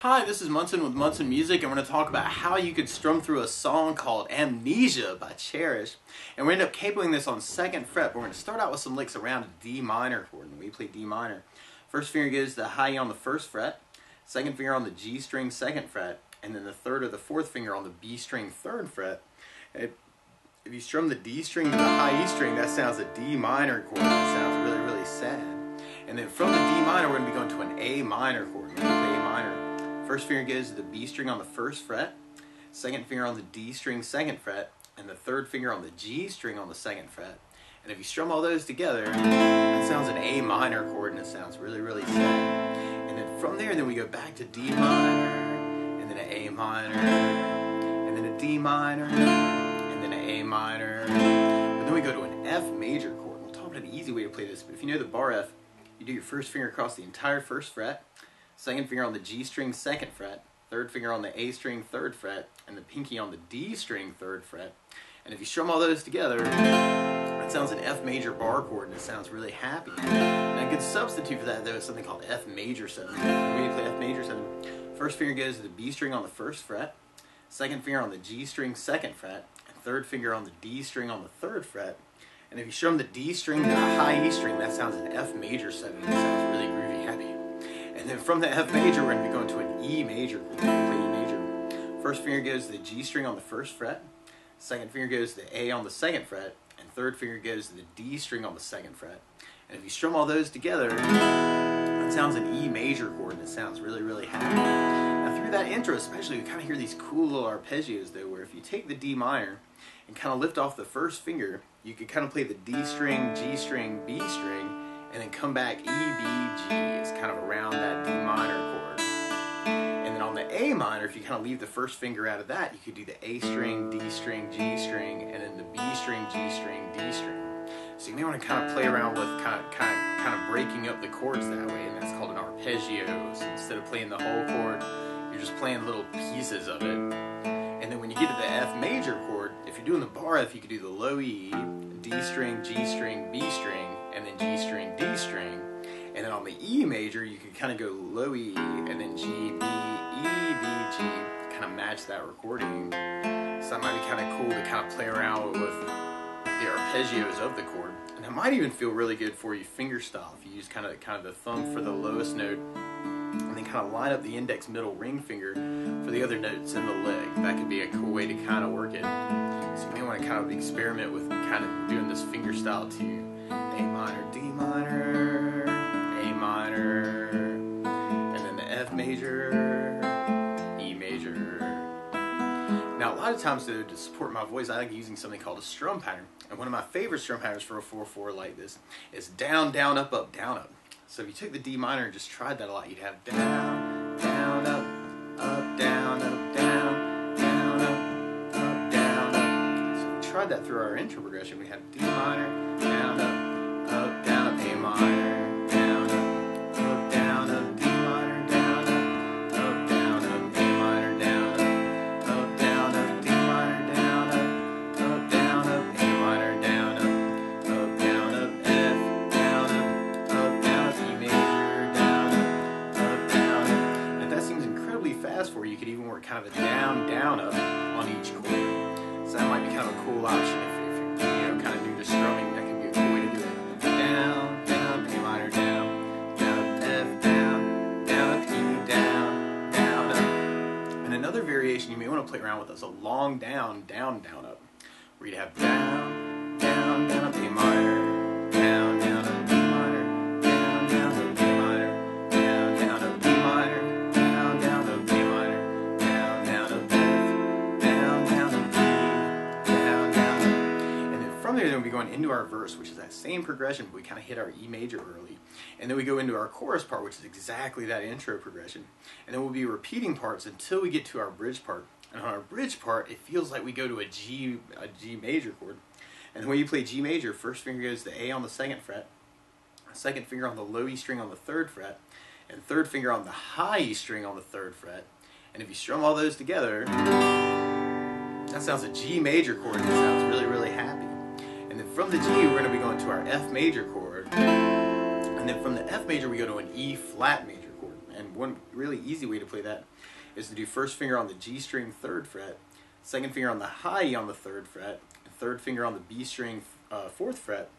Hi, this is Munson with Munson Music, and we're going to talk about how you could strum through a song called Amnesia by Cherish. And we end up capoing this on 2nd fret, but we're going to start out with some licks around a D minor chord, and we play D minor. First finger goes to the high E on the 1st fret, second finger on the G string 2nd fret, and then the 3rd or the 4th finger on the B string 3rd fret. If you strum the D string to the high E string, that sounds a D minor chord. That sounds really, really sad. And then from the D minor, we're going to be going to an A minor chord. We're going to play A minor. First finger goes to the B string on the 1st fret, second finger on the D string 2nd fret, and the 3rd finger on the G string on the 2nd fret. And if you strum all those together, it sounds an A minor chord, and it sounds really, really sad. And then from there, we go back to D minor, and then an A minor, and then a D minor, and then an A minor. But then we go to an F major chord. We'll talk about an easy way to play this, but if you know the bar F, you do your first finger across the entire 1st fret, second finger on the G string 2nd fret, third finger on the A string 3rd fret, and the pinky on the D string 3rd fret. And if you strum all those together, it sounds an F major bar chord, and it sounds really happy. And a good substitute for that, though, is something called F major 7. When you play F major 7, first finger goes to the B string on the 1st fret, second finger on the G string 2nd fret, and third finger on the D string on the 3rd fret. And if you strum the D string to the high E string, that sounds an F major 7. It sounds really groovy, happy. And then from the F major, we're going to be going to an E major. We're going to play E major. First finger goes to the G string on the 1st fret, second finger goes to the A on the 2nd fret, and third finger goes to the D string on the 2nd fret. And if you strum all those together, that sounds an E major chord, and it sounds really, really happy. Now through that intro especially, we kind of hear these cool little arpeggios though, where if you take the D minor and kind of lift off the first finger, you could kind of play the D string, G string, B string, and then come back E, B, G. It's kind of around that D minor chord. And then on the A minor, if you kind of leave the first finger out of that, you could do the A string, D string, G string, and then the B string, G string, D string. So you may want to kind of play around with kind of breaking up the chords that way, and that's called an arpeggio. So instead of playing the whole chord, you're just playing little pieces of it. And then when you get to the F major chord, if you're doing the bar F, you could do the low E, D string, G string, B string, and then G string, D string. And then on the E major, you can kind of go low E, and then G, B, E, B, G, kind of match that recording. So that might be kind of cool to kind of play around with the arpeggios of the chord. And it might even feel really good for you finger style if you use kind of the thumb for the lowest note, and then kind of line up the index middle ring finger for the other notes in the lick. That could be a cool way to kind of work it. So you may want to kind of experiment with kind of doing this finger style too. A minor, D minor, A minor, and then the F major, E major. Now a lot of times though, to support my voice, I like using something called a strum pattern. And one of my favorite strum patterns for a 4/4 like this is down, down, up, up, down, up. So if you took the D minor and just tried that a lot, you'd have down, down, up, down, up, down, down, up, down, up. So if we tried that through our intro progression, we have D minor, down, up, down, up, A minor, down, up, D minor, down, up, down, up, A minor, down, up, D minor, down, up, down, up, A minor, down, up, down, up, F, down, up, E major, down, up, down, up. If that seems incredibly fast for you, you could even work kind of a down, down, up on each chord. So that might be kind of a cool option if you're kind of new to strumming. That can be a cool way to do it. Down, down, A minor, down, down, F, down, down, E, down, down, up. And another variation you may want to play around with is a long down, down, down, up, where you'd have down, down, down, up, A minor, down, down, up, D minor, down, down, up, A minor, down, down, up, D minor, down, down, up, A minor, down, down, up, F, down, down, up, E, down, down, up. And then from there, we'll be going into our verse, which is that same progression, but we kind of hit our E major early. And then we go into our chorus part, which is exactly that intro progression. And then we'll be repeating parts until we get to our bridge part. And on our bridge part, it feels like we go to a G major chord. And when you play G major, first finger goes to A on the 2nd fret, second finger on the low E string on the 3rd fret, and third finger on the high E string on the 3rd fret. And if you strum all those together, that sounds a G major chord, and it sounds really, really happy. And then from the G, we're going to be going to our F major chord. And then from the F major, we go to an E flat major chord. And And one really easy way to play that is to do first finger on the G string 3rd fret, second finger on the high E on the 3rd fret, and third finger on the B string 4th fret.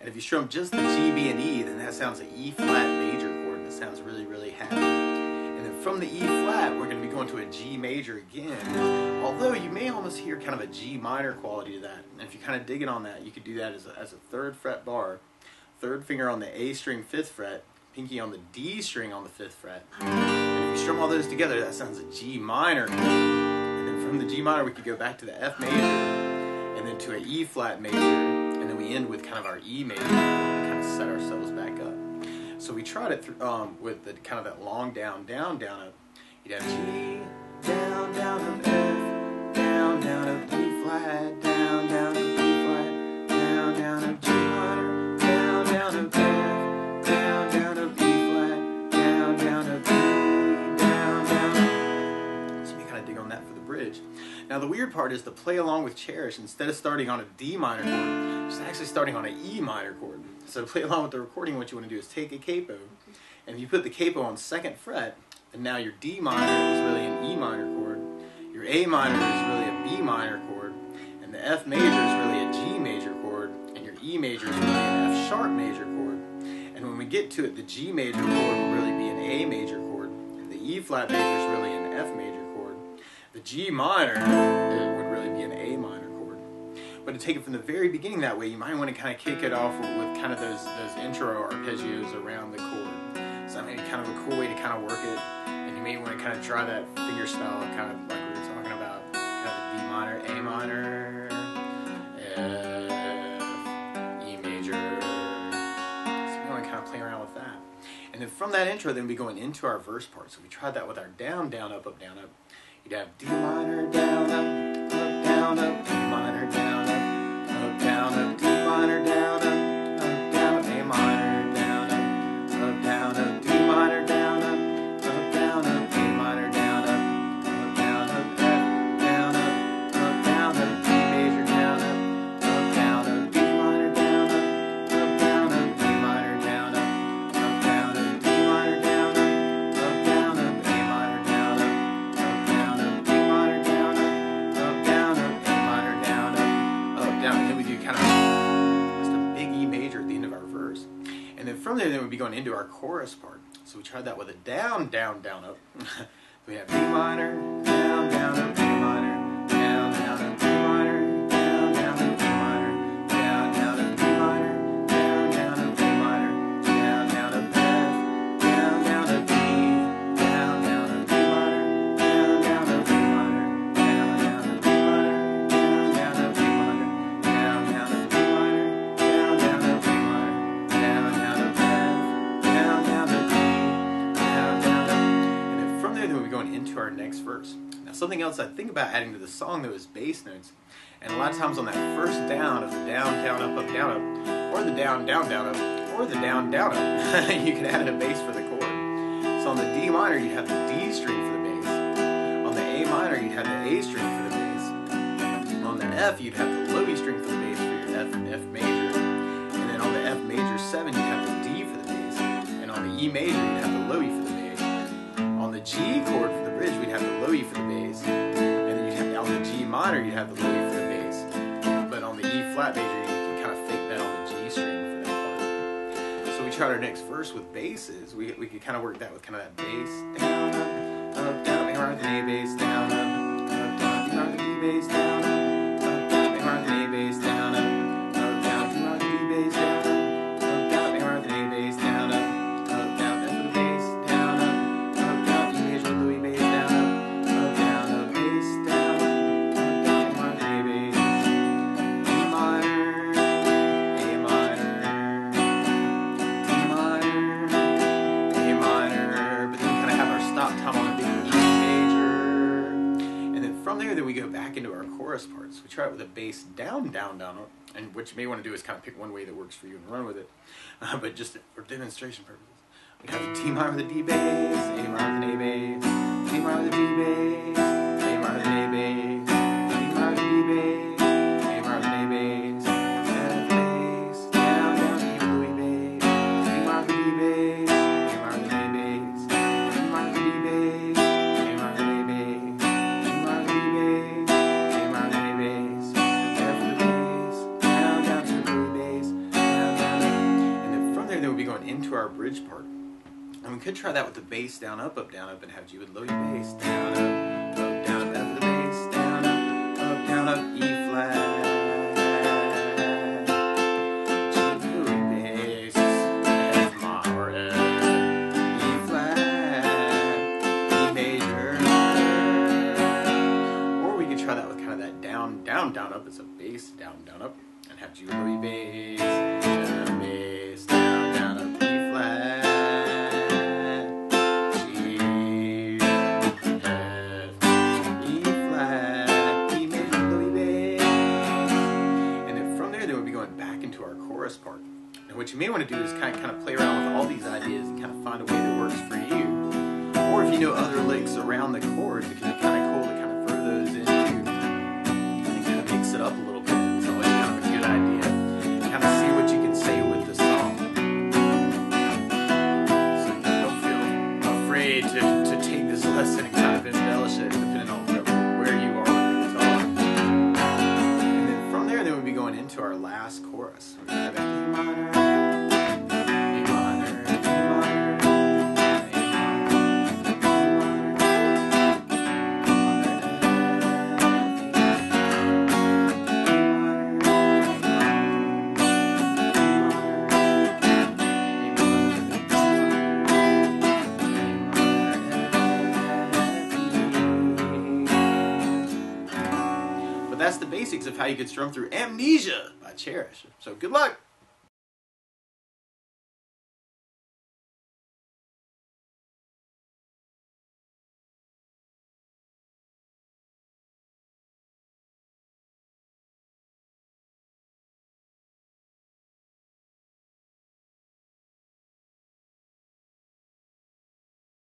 And if you strum just the G, B, and E, then that sounds an E flat major chord. That sounds really, really happy. And then from the E flat, we're going to be going to a G major again. Although you may almost hear kind of a G minor quality to that. And if you kind of dig it on that, you could do that as a 3rd fret bar, third finger on the A string 5th fret, pinky on the D string on the 5th fret. And if you strum all those together, that sounds a G minor chord. And then from the G minor, we could go back to the F major, and then to an E flat major, and then we end with kind of our E major, and kind of set ourselves back up. So we tried it with the kind of that long down, down, down, up. You'd have G, down, down, up, F, down, down, up, D flat, down, down, up, D flat, down, down, up, G minor, down, down, up, F, down, down, up, E flat, down, down, up, D, down, down, up. So you kind of dig on that for the bridge. Now the weird part is to play along with Cherish, instead of starting on a D minor chord, it's actually starting on an E minor chord. So to play along with the recording, what you want to do is take a capo, and if you put the capo on 2nd fret, and now your D minor is really an E minor chord, your A minor is really a B minor chord, and the F major is really a G major chord, and your E major is really an F sharp major chord. And when we get to it, the G major chord will really be an A major chord, the E flat major is really an F major chord, the G minor would really be an A minor chord. But to take it from the very beginning that way, you might want to kind of kick it off with kind of those intro arpeggios around the chord. So that may be kind of a cool way to kind of work it. And you may want to kind of try that finger style, kind of like we were talking about, kind of D minor, A minor, F, E major. So we want to kind of play around with that. And then from that intro, then we go into our verse part. So we tried that with our down, down, up, down, up. You'd have D minor, down, up, down, up, D minor, down, up, down, up, D minor, down, up, A minor, down, up, down, up, D minor, down, up, down, up, A minor, down, up, down, up, F, down, up, D major, down, up, down, up, D minor, down, up, down, up, D minor, down, up, down, up, D minor, down, up, down, up, A minor, down, up, down, up, D minor, down, up, down, up, A minor, down, up, down. And then we do kind of just a big E major at the end of our verse. And then from there, then we'd be going into our chorus part. So we tried that with a down, down, down, up. We have D minor, down, down, up, D minor, down, down, up, D minor, down, down, up, D minor, down, down, up, D minor, down, down, up, A minor, down, down, up, F, down, down, up, D, down, down, up, D minor, down, down, up, D minor, down, down, up, D minor, down, down, up, D minor, down, down, up, D minor, down, down, up, D minor, down, down, up, F, down, down, up, D, down, down, up. And then from there, then we'll be going into our next verse. Now something else I think about adding to the song though is bass notes. And a lot of times on that first down of the down, down, up, down, up, or the down, down, down, up, or the down, down, up, you can add a bass for the chord. So on the D minor, you'd have the D string for the bass. On the A minor, you'd have the A string for the bass. On the F, you'd have the low E string for the bass for your F major. And then on the F major 7, you'd have the D for the bass. And on the E major, you'd have the low E for the bass. On the G chord for the bridge, we'd have the low E for the bass. And then you'd have, on the G minor, you'd have the low E for the bass. But on the E flat major, you can kind of fake that on the G string for that part. So we tried our next verse with basses. We could kind of work that with kind of that bass. Down, up, down, A minor, then A bass, down, up, down, D minor, then D bass, down, up, down, A minor, then A bass, down, up, down, D minor, then D bass, down, up, down, A minor, then A bass, down, up, down, F for the bass, down, up, down, E major, low E bass, down, down, up, bass, down, down, A minor, then A bass, D minor, A minor, D minor, A minor, but then we kind of have our stop time on the big E major. And then from there, then we go back into our chorus parts. We try it with a bass down, down, down, and what you may want to do is kind of pick one way that works for you and run with it. But just for demonstration purposes, we'd have the D minor with a D bass, A minor with an A bass, D minor with a D bass, A minor with an A bass, D minor with a D bass, A minor with an A bass, F bass, down, down, E with a bass, D minor with a D bass, A minor with an A bass, D minor with could try that with the bass down, up, and have G with low E bass, down, up, down, F for the bass, down, up, E flat, G, low E bass, F minor, E flat, E major. Or we could try that with kind of that down, up. It's a bass, down, up, and have G with low E bass, down, bass, down, up, E flat. Part. And what you may want to do is kind of play around with all these ideas and kind of find a way that works for you. Or if you know other licks around the chords, it can be kind of cool to kind of throw those in too and kind of mix it up a little bit. It's always kind of a good idea. Kind of see what you can say with the song. So don't feel afraid to take this lesson and kind of embellish it depending on where you are with the guitar. And then from there, we'll be going into our last chorus. We're going to have an E minor, A minor, A minor, A But that's the basics of how you could strum through Amnesia by Cherish. So good luck!